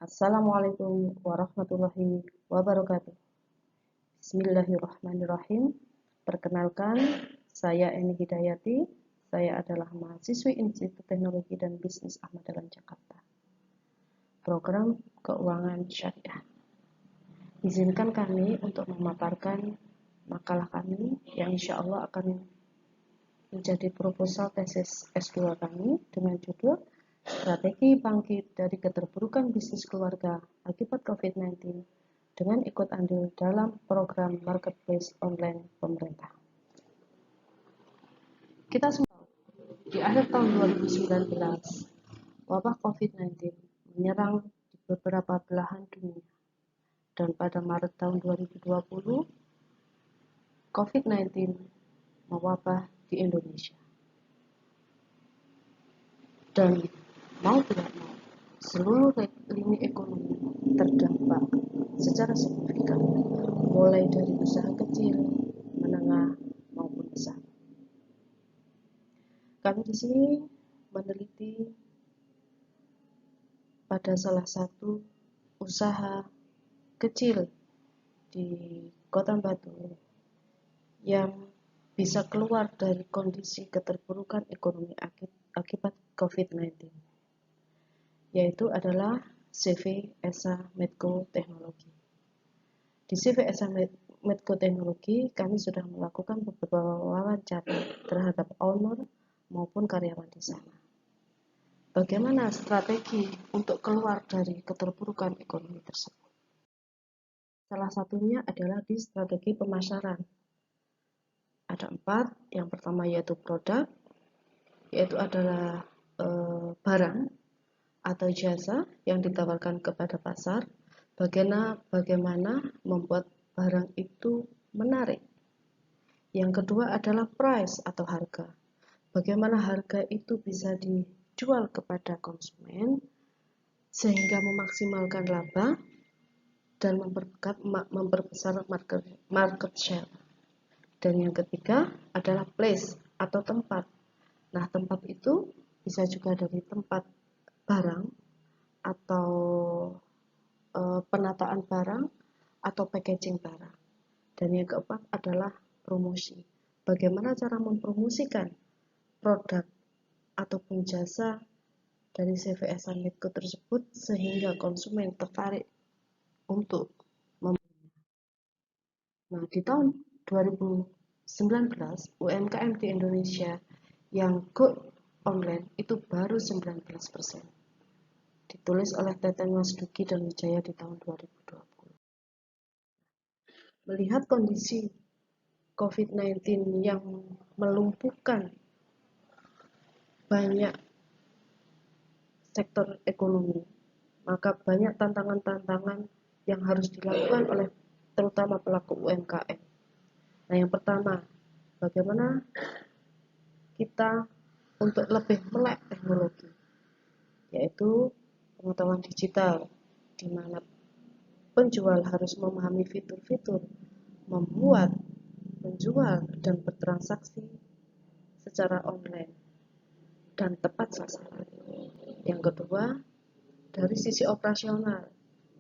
Assalamualaikum warahmatullahi wabarakatuh. Bismillahirrahmanirrahim. Perkenalkan, saya Eni Hidayati. Saya adalah mahasiswi Institut Teknologi dan Bisnis Ahmad Dahlan Jakarta. Program Keuangan Syariah. Izinkan kami untuk memaparkan makalah kami yang insya Allah akan menjadi proposal tesis S2 kami dengan judul Strategi Bangkit dari Keterpurukan Bisnis Keluarga Akibat COVID-19 dengan ikut andil dalam program Marketplace Online Pemerintah. Kita semua di akhir tahun 2019, wabah COVID-19 menyerang di beberapa belahan dunia. Dan pada Maret tahun 2020, COVID-19 mewabah di Indonesia. Dan mau tidak mau, seluruh lini ekonomi terdampak secara signifikan, mulai dari usaha kecil, menengah, maupun besar. Kami di sini meneliti pada salah satu usaha kecil di Kota Batu yang bisa keluar dari kondisi keterpurukan ekonomi akibat COVID-19, yaitu adalah CV Esa Medco Teknologi. Di CV Esa Medco Teknologi, kami sudah melakukan beberapa wawancara terhadap owner maupun karyawan di sana. Bagaimana strategi untuk keluar dari keterpurukan ekonomi tersebut? Salah satunya adalah di strategi pemasaran. Ada 4, yang pertama yaitu produk, yaitu adalah barang atau jasa yang ditawarkan kepada pasar, bagaimana membuat barang itu menarik. Yang kedua adalah price atau harga, bagaimana harga itu bisa dijual kepada konsumen sehingga memaksimalkan laba dan memperbesar market share. Dan yang ketiga adalah place atau tempat. Nah, tempat itu bisa juga dari tempat barang atau penataan barang atau packaging barang. Dan yang keempat adalah promosi. Bagaimana cara mempromosikan produk ataupun jasa dari CVS Medco tersebut sehingga konsumen tertarik untuk membelinya. Nah, di tahun 2019 UMKM di Indonesia yang go online itu baru 19%. Ditulis oleh Teten Mas Duki dan Wijaya di tahun 2020. Melihat kondisi COVID-19 yang melumpuhkan banyak sektor ekonomi, maka banyak tantangan-tantangan yang harus dilakukan oleh terutama pelaku UMKM. Nah, yang pertama, bagaimana kita untuk lebih melek teknologi, yaitu pengetahuan digital, di mana penjual harus memahami fitur-fitur membuat, menjual, dan bertransaksi secara online dan tepat sasaran. Yang kedua, dari sisi operasional,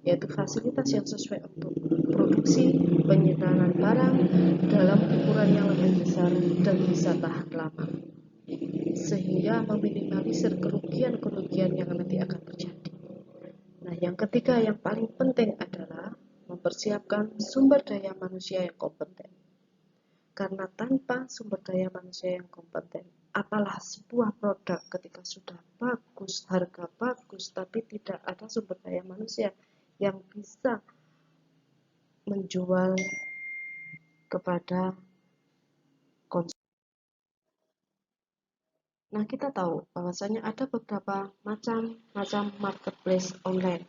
yaitu fasilitas yang sesuai untuk produksi penyimpanan barang dalam ukuran yang lebih besar dan bisa tahan lama, sehingga meminimalisir kerugian-kerugian yang nanti akan terjadi. Nah, yang ketiga yang paling penting adalah mempersiapkan sumber daya manusia yang kompeten. Karena tanpa sumber daya manusia yang kompeten, apalah sebuah produk ketika sudah bagus, harga bagus, tapi tidak ada sumber daya manusia yang bisa menjual kepada konsumen. Nah, kita tahu bahwasanya ada beberapa macam marketplace online.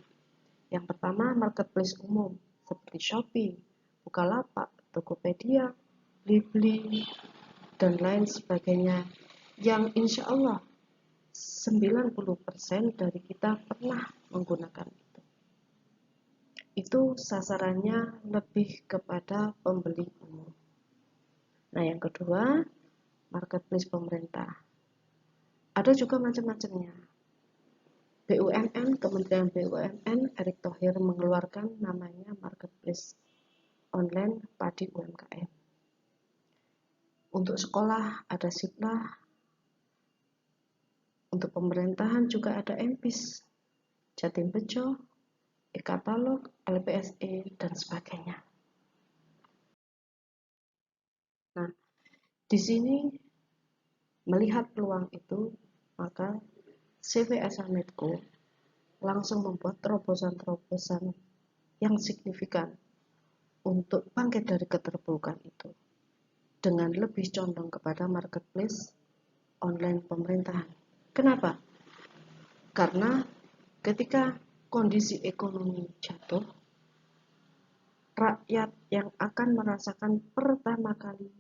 Yang pertama, marketplace umum seperti Shopee, Bukalapak, Tokopedia, Blibli, dan lain sebagainya, yang insya Allah 90% dari kita pernah menggunakan itu. Itu sasarannya lebih kepada pembeli umum. Nah, yang kedua, marketplace pemerintah. Ada juga macam-macamnya. BUMN Kementerian BUMN Erick Thohir mengeluarkan namanya Marketplace Online Padi UMKM. Untuk sekolah ada Siplah, untuk pemerintahan juga ada MPIS, Jatim Bejo, e-katalog, LPSE, dan sebagainya. Nah, di sini melihat peluang itu, maka CVSA Medco langsung membuat terobosan-terobosan yang signifikan untuk bangkit dari keterpurukan itu dengan lebih condong kepada marketplace online pemerintahan. Kenapa? Karena ketika kondisi ekonomi jatuh, rakyat yang akan merasakan pertama kali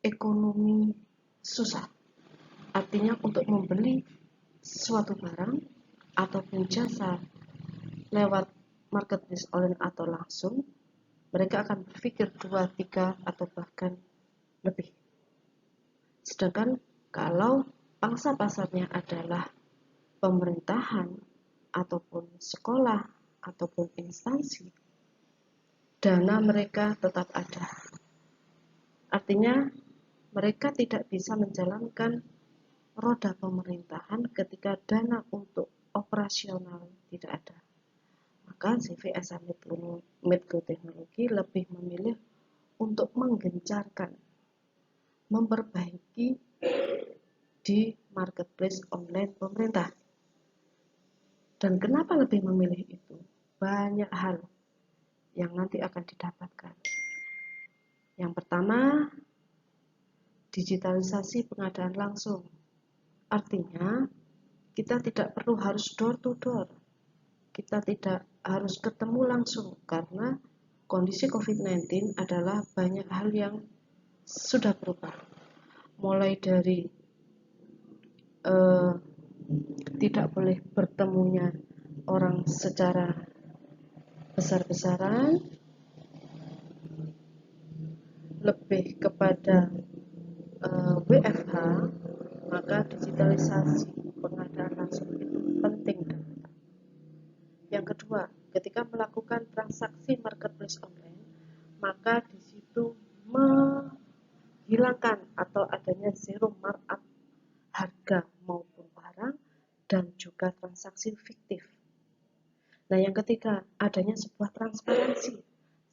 ekonomi susah. Artinya untuk membeli suatu barang ataupun jasa lewat marketplace online atau langsung, mereka akan berpikir 2, 3, atau bahkan lebih. Sedangkan kalau pangsa pasarnya adalah pemerintahan ataupun sekolah ataupun instansi, dana mereka tetap ada. Artinya mereka tidak bisa menjalankan roda pemerintahan ketika dana untuk operasional tidak ada. Maka CVSA Medco Teknologi lebih memilih untuk menggencarkan, memperbaiki di marketplace online pemerintah. Dan kenapa lebih memilih itu? Banyak hal yang nanti akan didapatkan. Yang pertama, digitalisasi pengadaan langsung. Artinya, kita tidak perlu harus door to door. Kita tidak harus ketemu langsung karena kondisi COVID-19 adalah banyak hal yang sudah berubah. Mulai dari tidak boleh bertemunya orang secara besar-besaran, lebih kepada WFH, maka digitalisasi pengadaan langsung itu penting. Yang kedua, ketika melakukan transaksi marketplace online, maka di situ menghilangkan atau adanya zero markup harga maupun barang dan juga transaksi fiktif. Nah, yang ketiga, adanya sebuah transparansi.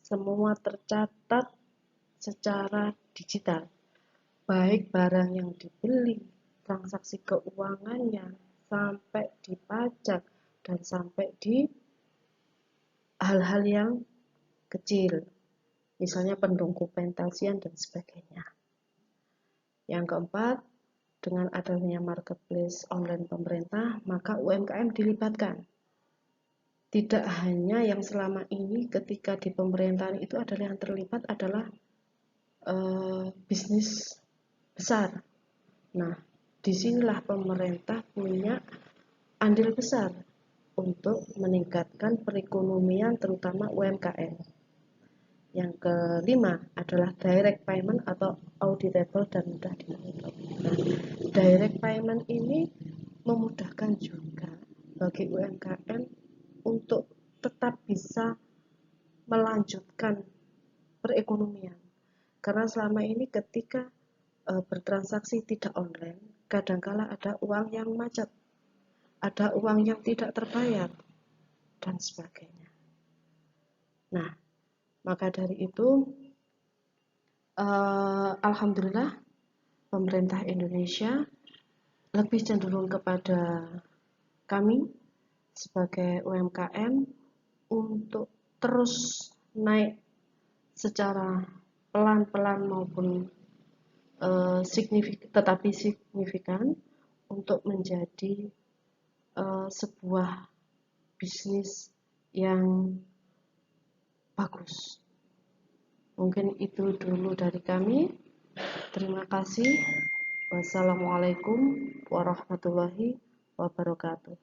Semua tercatat secara digital. Baik barang yang dibeli, transaksi keuangannya, sampai di pajak, dan sampai di hal-hal yang kecil. Misalnya pendokumentasian dan sebagainya. Yang keempat, dengan adanya marketplace online pemerintah, maka UMKM dilibatkan. Tidak hanya yang selama ini ketika di pemerintahan itu adalah yang terlibat adalah bisnis besar. Nah, disinilah pemerintah punya andil besar untuk meningkatkan perekonomian terutama UMKM. Yang kelima adalah direct payment atau auditable dan mudah dimonitor. Nah, direct payment ini memudahkan juga bagi UMKM untuk tetap bisa melanjutkan perekonomian. Karena selama ini ketika bertransaksi tidak online, kadangkala ada uang yang macet, ada uang yang tidak terbayar, dan sebagainya. Nah, maka dari itu, alhamdulillah, pemerintah Indonesia lebih cenderung kepada kami sebagai UMKM untuk terus naik secara pelan-pelan maupun tetapi signifikan untuk menjadi sebuah bisnis yang bagus. Mungkin itu dulu dari kami. Terima kasih. Wassalamualaikum warahmatullahi wabarakatuh.